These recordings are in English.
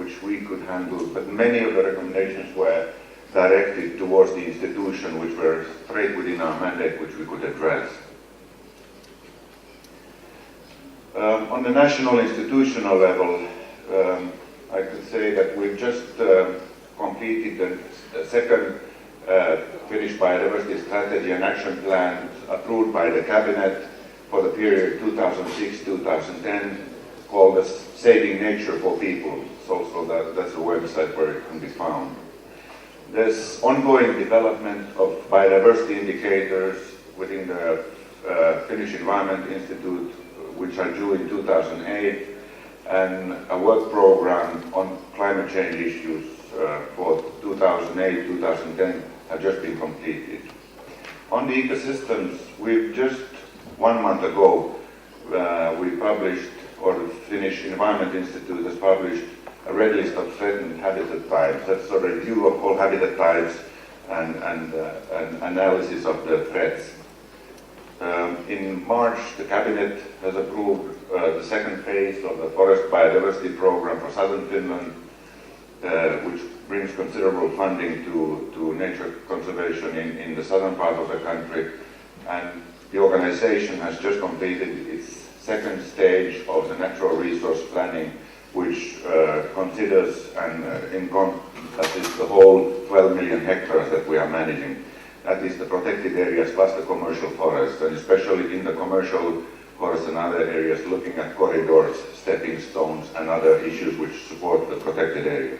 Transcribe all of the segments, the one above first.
which we could handle, but many of the recommendations were directed towards the institution, which were straight within our mandate, which we could address. On the national institutional level, I could say that we've just completed the second Finnish biodiversity strategy and action plan approved by the cabinet for the period 2006-2010, called the Saving Nature for People. So that's a website where it can be found. There's ongoing development of biodiversity indicators within the Finnish Environment Institute, which are due in 2008, and a work program on climate change issues for 2008-2010 have just been completed. On the ecosystems, we've just 1 month ago, we published, or the Finnish Environment Institute has published a red list of threatened habitat types. That's a review of all habitat types and analysis of the threats. In March, the Cabinet has approved the second phase of the Forest Biodiversity Program for southern Finland, which brings considerable funding to nature conservation in the southern part of the country. And the organization has just completed its second stage of the natural resource planning, which considers and encompasses the whole 12 million hectares that we are managing. That is the protected areas plus the commercial forests, and especially in the commercial forests and other areas, looking at corridors, stepping stones, and other issues which support the protected area.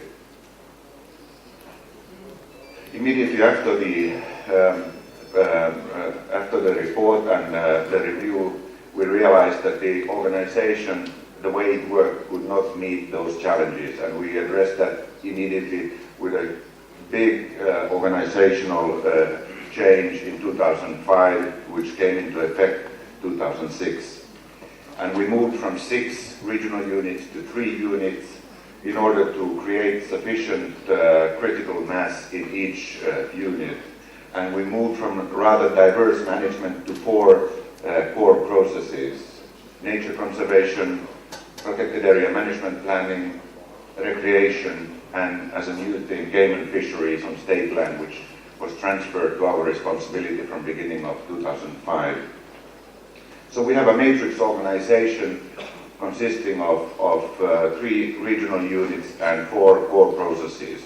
Immediately after the report and the review, we realized that the organization, the way it worked, could not meet those challenges, and we addressed that immediately with a big organizational change in 2005, which came into effect 2006. And we moved from 6 regional units to 3 units in order to create sufficient critical mass in each unit. And we moved from rather diverse management to 4 core processes: nature conservation, protected area management planning, recreation, and as a new thing, game and fisheries on state land, which was transferred to our responsibility from beginning of 2005. So we have a matrix organization consisting of 3 regional units and 4 core processes.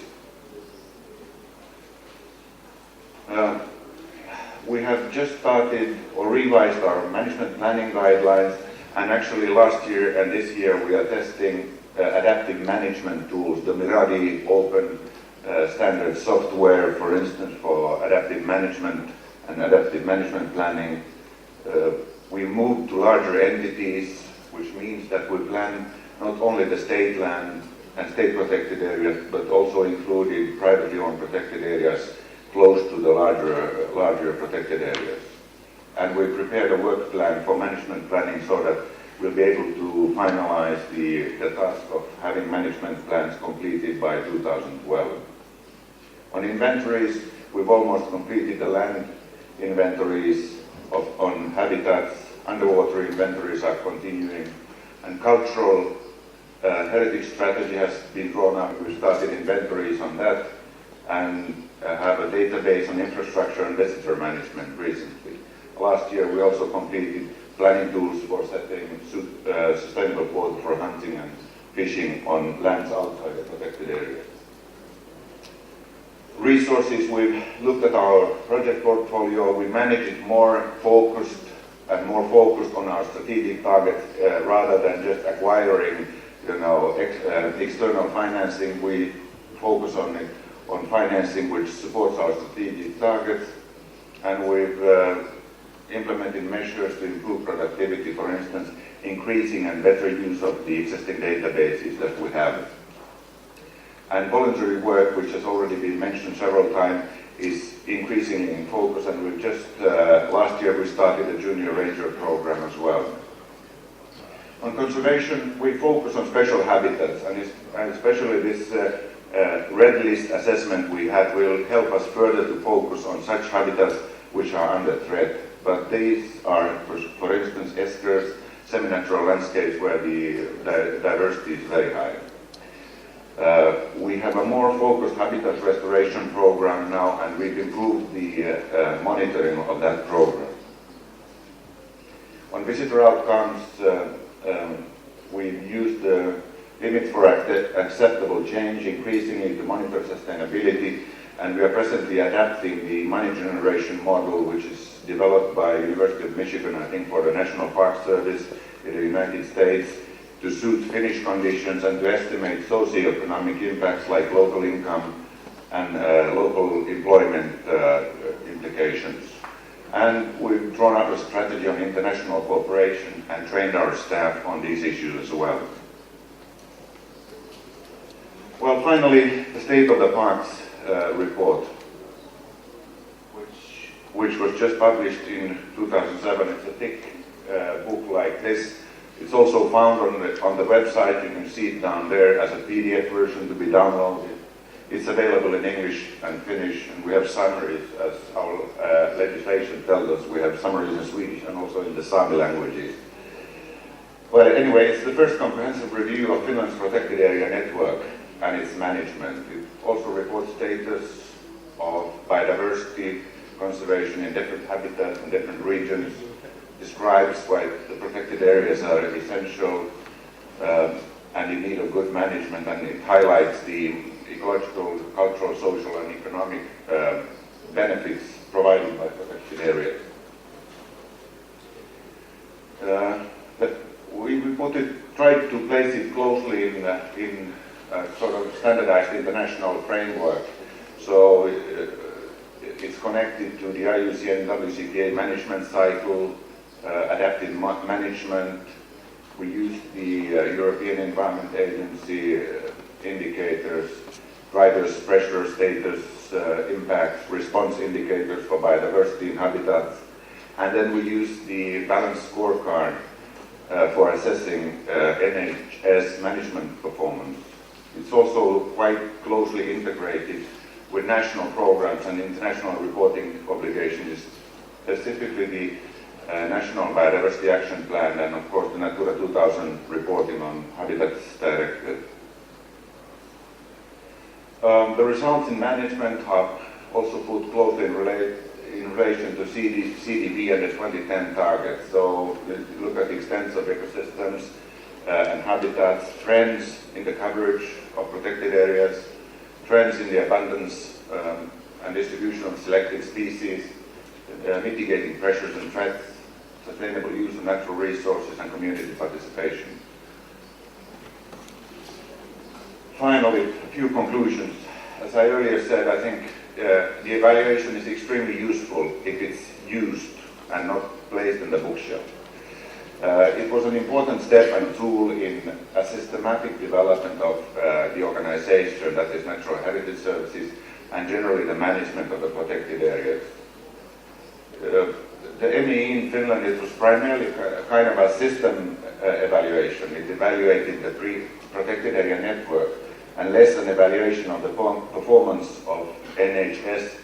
We have just started or revised our management planning guidelines, and actually last year and this year we are testing adaptive management tools, the Miradi open standard software, for instance, for adaptive management and adaptive management planning. We moved to larger entities, which means that we plan not only the state land and state protected areas, but also including privately owned protected areas close to the larger protected areas. And we prepared a work plan for management planning so that we'll be able to finalize the task of having management plans completed by 2012. On inventories, we've almost completed the land inventories on habitats. Underwater inventories are continuing, and cultural heritage strategy has been drawn up. We've started inventories on that and have a database on infrastructure and visitor management recently. Last year we also completed planning tools for setting sustainable quotas for hunting and fishing on lands outside the protected areas. Resources, we've looked at our project portfolio. We manage it more focused on our strategic targets rather than just acquiring, external financing. We focus on financing which supports our strategic targets, and we've implemented measures to improve productivity, for instance, increasing and better use of the existing databases that we have. And voluntary work, which has already been mentioned several times, is increasing in focus, and we've just, last year we started a junior ranger program as well. On conservation, we focus on special habitats, and especially this red list assessment we had will help us further to focus on such habitats which are under threat. But these are, for instance, eskers, semi-natural landscapes where the diversity is very high. have a more focused habitat restoration program now, and we've improved the monitoring of that program. On visitor outcomes, we've used the limit for acceptable change increasingly to monitor sustainability, and we are presently adapting the money generation model, which is developed by University of Michigan, I think, for the National Park Service in the United States, to suit Finnish conditions and to estimate socioeconomic impacts like local income and local employment implications. And we've drawn up a strategy on international cooperation and trained our staff on these issues as well. Well, finally, the State of the Parks report, which was just published in 2007. It's a thick book like this. It's also found on the website. You can see it down there as a PDF version to be downloaded. It's available in English and Finnish, and we have summaries, as our legislation tells us. We have summaries in Swedish and also in the Sami languages. Well, anyway, it's the first comprehensive review of Finland's protected area network and its management. It also reports status of biodiversity conservation in different habitats and different regions, describes why the protected areas are essential and in need of good management, and it highlights the ecological, cultural, social and economic benefits provided by protected areas. But we tried to place it closely in a sort of standardized international framework. So it's connected to the IUCN WCPA management cycle, adaptive management. We used the European Environment Agency indicators, drivers, pressure, status, impacts, response indicators for biodiversity and habitats. And then we used the balanced scorecard for assessing NHS management performance. It's also quite closely integrated with national programs and international reporting obligations, specifically the National Biodiversity Action Plan and, of course, the Natura 2000 reporting on Habitats Directive. The results in management are also put closely in relation to CDP and the 2010 targets. So look at the extents of ecosystems and habitats, trends in the coverage of protected areas, trends in the abundance and distribution of selected species, mitigating pressures and threats, sustainable use of natural resources, and community participation. Finally, a few conclusions. As I earlier said, I think the evaluation is extremely useful if it's used and not placed in the bookshelf. It was an important step and tool in a systematic development of the organization, that is Natural Heritage Services, and generally the management of the protected areas. The ME in Finland, it was primarily kind of a system evaluation. It evaluated the protected area network and less an evaluation of the performance of NHS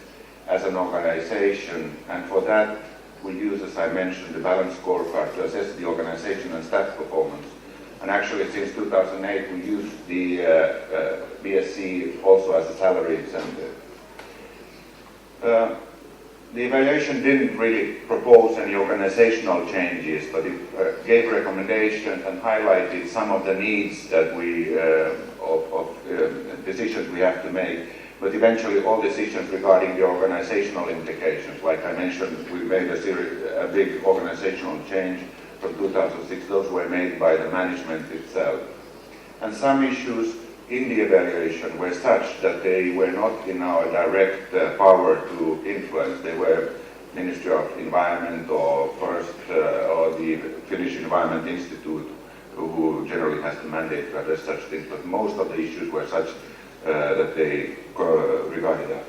as an organization. And for that, we use, as I mentioned, the balanced scorecard to assess the organization and staff performance. And actually, since 2008, we used the BSc also as a salary incentive. The evaluation didn't really propose any organizational changes, but it gave recommendations and highlighted some of the needs that decisions we have to make. But eventually, all decisions regarding the organizational implications, like I mentioned, we made a big organizational change from 2006. Those were made by the management itself. And some issues in the evaluation were such that they were not in our direct power to influence. They were Ministry of Environment or Forest or the Finnish Environment Institute, who generally has the mandate to address such things. But most of the issues were such that they regarded us.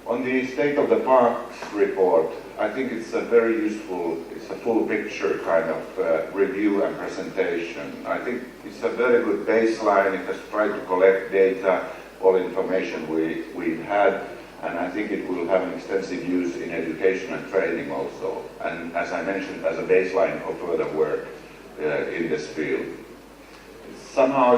On the State of the Parks report, I think it's a very useful, it's a full picture kind of review and presentation. I think it's a very good baseline. It has tried to collect data, all information we've had, and I think it will have an extensive use in education and training also. And as I mentioned, as a baseline for further work in this field. Somehow